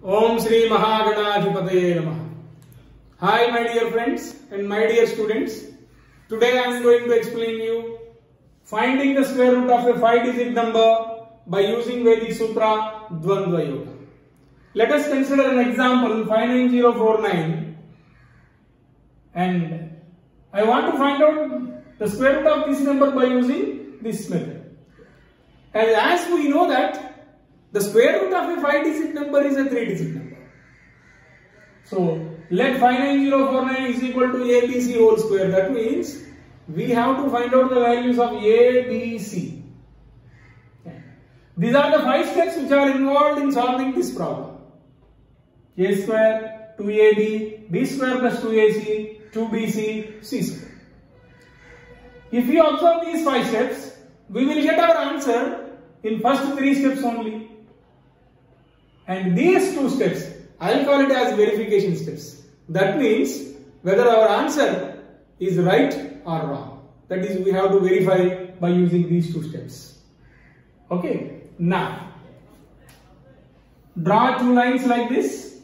Om Shri Mahaganathipataye Namaha. Hi my dear friends and my dear students. Today I am going to explain you finding the square root of a 5-digit number by using Vedic Sutra Dvandva Yoga. Let us consider an example 59049 and I want to find out the square root of this number by using this method. And as we know that the square root of a 5-digit number is a 3-digit number. So let 59049 is equal to ABC whole square. That means we have to find out the values of A, B, C. Okay. These are the 5 steps which are involved in solving this problem. A square, 2AB, B square plus 2AC, 2BC, C square. If we observe these 5 steps, we will get our answer in first 3 steps only. And these 2 steps, I will call it as verification steps. That means whether our answer is right or wrong. That is, we have to verify by using these 2 steps. Okay. Now, draw 2 lines like this.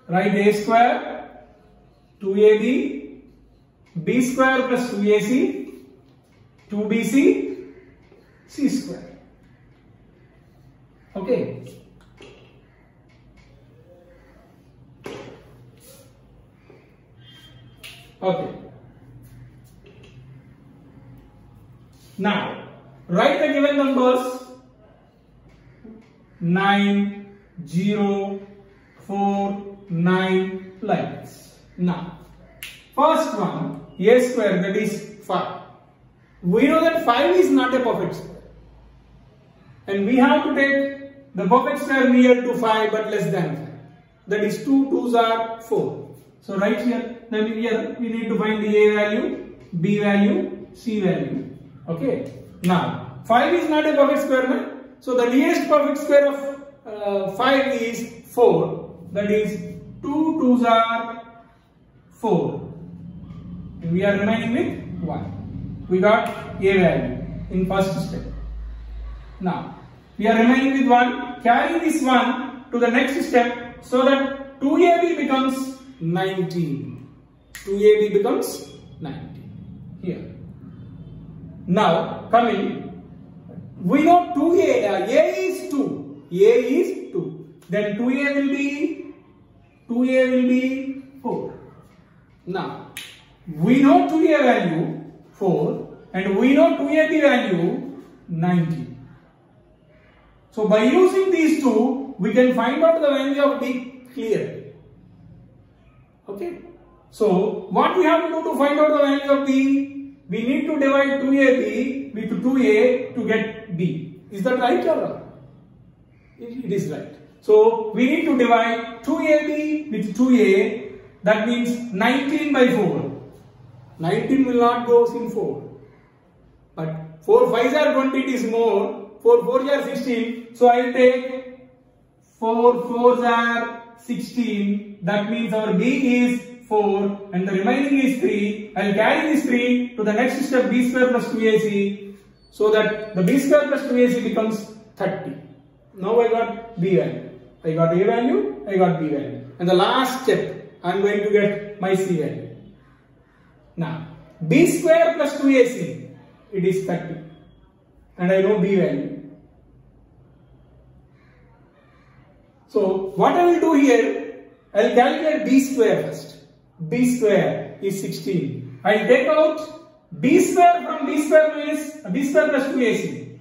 Write A square, 2AB, B square plus 2AC, 2BC, C square. Okay. Okay. Now, write the given numbers 9, 0, 4, 9 like this. Now, first one, A square, that is 5. We know that 5 is not a perfect square. And we have to take the perfect square near to 5 but less than 5. That is 2 2s are 4. So right here, then here we need to find the A value, B value, C value. Okay. Now 5 is not a perfect square, right? So the nearest perfect square of 5 is 4. That is 2 2s are 4. And we are remaining with 1. We got A value in first step. Now we are remaining with 1. Carry this 1 to the next step so that 2AB becomes 19. 2AB becomes 19. Here. Now coming, we know 2A, A is 2. A is 2. Then 2A will be 4. Now we know 2A value 4 and we know 2AB value 19. So by using these 2, we can find out the value of B clearly. Okay. So what we have to do to find out the value of B? We need to divide 2AB with 2A to get B. Is that right or wrong? It is right. So we need to divide 2AB with 2A. That means 19 by 4. 19 will not go in 4. But 4 5s are 20, it is more. 4 4s are 16. So I will take 4 4s are 16. That means our B is 4 and the remaining is 3. I will carry this 3 to the next step, B square plus 2AC, so that the B square plus 2AC becomes 30. Now I got B value. I got A value, I got B value. And the last step, I am going to get my C value. Now, B square plus 2AC, it is 30. And I know B value. So, what I will do here, I will calculate B square first. B square is 16. I will take out B square from B square minus B square plus 2AC.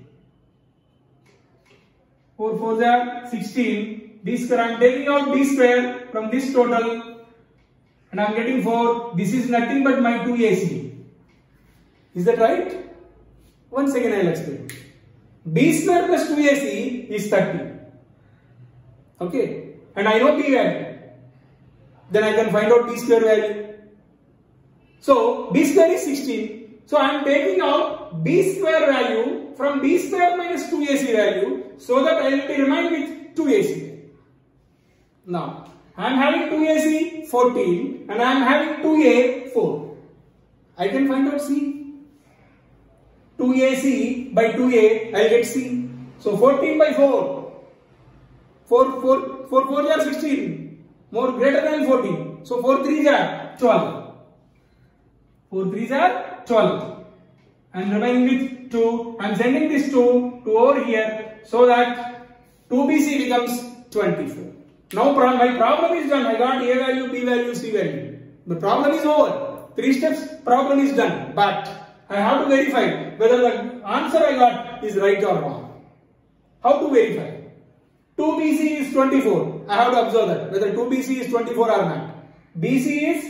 4 4s are 16. B square, I am taking out B square from this total and I am getting 4. This is nothing but my 2AC. Is that right? Once again I will explain. B square plus 2AC is 30. Okay. And I know B value. Then I can find out B square value. So B square is 16. So I am taking out B square value from B square minus 2AC value so that I will be remaining with 2AC. Now I am having 2AC 14 and I am having 2A 4. I can find out C. 2AC by 2A I will get C. So 14 by 4. 4 4s are 16. More greater than 14. So 4 3s are 12. 4 3s are 12. I am remaining with 2. I am sending this 2 to over here so that 2BC becomes 24. Now my problem is done. I got A value, B value, C value. The problem is over. 3 steps problem is done. But I have to verify whether the answer I got is right or wrong. How to verify? 2BC is 24. I have to observe that whether 2BC is 24 or not. BC is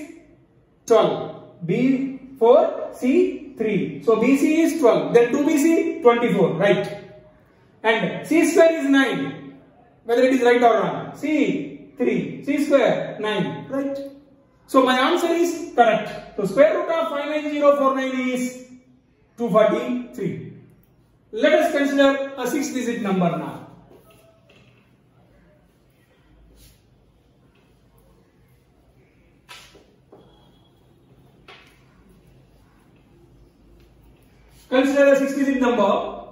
12. B4, C 3. So BC is 12. Then 2BC 24. Right. And C square is 9. Whether it is right or wrong. C 3. C square 9. Right. So my answer is correct. So square root of 59049 is 243. Let us consider a 6-digit number now. Consider a 6-digit number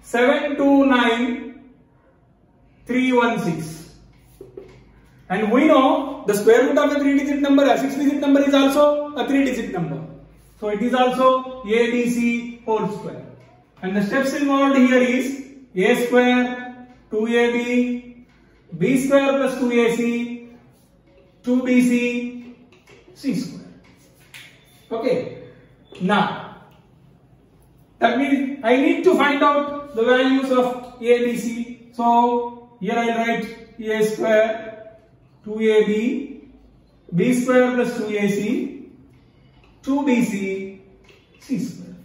729316. And we know the square root of a 3-digit number, a 6-digit number is also a 3-digit number. So it is also ABC whole square. And the steps involved here is A square, 2AB, B square plus 2AC, 2BC, C square. Okay. Now, that means I need to find out the values of ABC. So here I will write A square, 2AB, B square plus 2AC, 2BC, C square.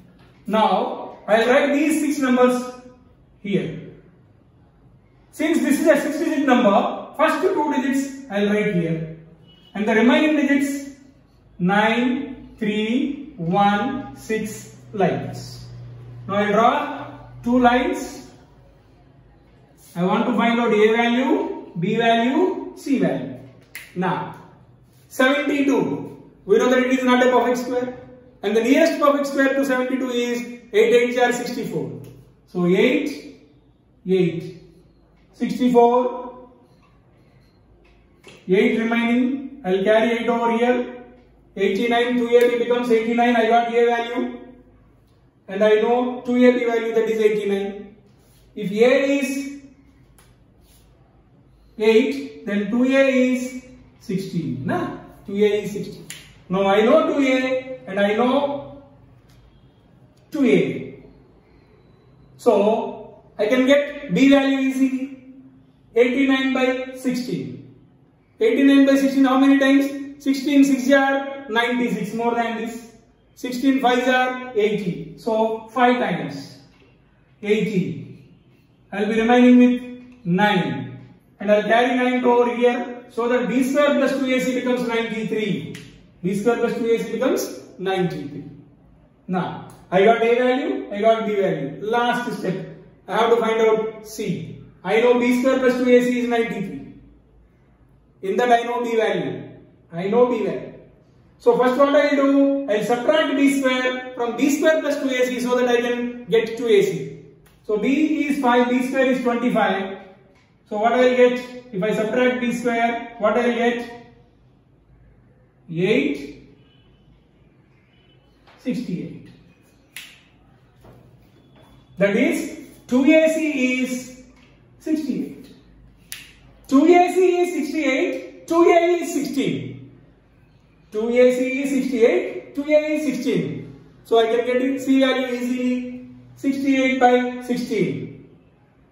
Now I will write these 6 numbers here. Since this is a 6-digit number, first 2 digits I will write here, and the remaining digits 9, 3, 1, 6 lines. Now I draw 2 lines. I want to find out A value, B value, C value. Now 72. We know that it is not a perfect square. And the nearest perfect square to 72 is 8 8s are 64. So 8, 8, 64, 8 remaining. I will carry 8 over here. 89, 2AB becomes 89. I got A value. And I know 2AB value, that is 89. If A is 8, then 2A is 16. Nah? 2A is 16. Now I know 2A and I know 2A. So I can get B value easily. 89 by 16. 89 by 16 how many times? 16 6 are 96, more than this. 16 5s are 80. So 5 times 80. I will be remaining with 9. And I will carry 9 over here so that B square plus 2AC becomes 93. B square plus 2AC becomes 93. Now, I got A value, I got B value. Last step, I have to find out C. I know B square plus 2AC is 93. In that I know B value. I know B value. So first what I will do, I will subtract B square from B square plus 2AC so that I can get 2AC. So B is 5, B square is 25. So what I will get, if I subtract B square, what I will get? 8, 68. That is 2AC is 68. 2AC is 68, 2A is 16. 2AC is 68, 2A is 16. So I can get it C value easily. 68 by 16.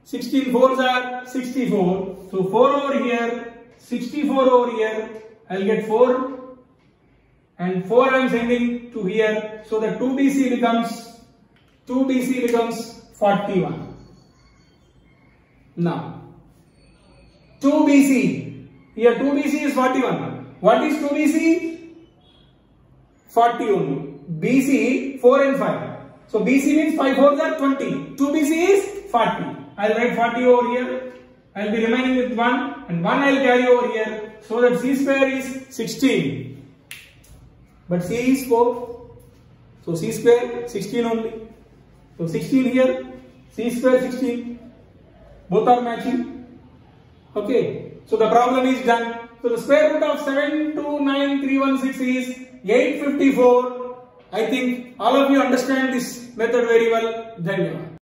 16 4s are 64. So 4 over here, 64 over here. I will get 4. And 4 I am sending to here. So that 2BC becomes 41. Now 2BC. Here 2BC is 41. What is 2BC? 40 only. BC 4 and 5. So BC means 5 4s are 20. 2BC is 40. I will write 40 over here. I will be remaining with 1 and 1 I will carry over here. So that C square is 16. But C is 4. So C square 16 only. So 16 here. C square 16. Both are matching. Okay. So the problem is done. So the square root of 729316 is 854. I think all of you understand this method very well. Dhanyavad.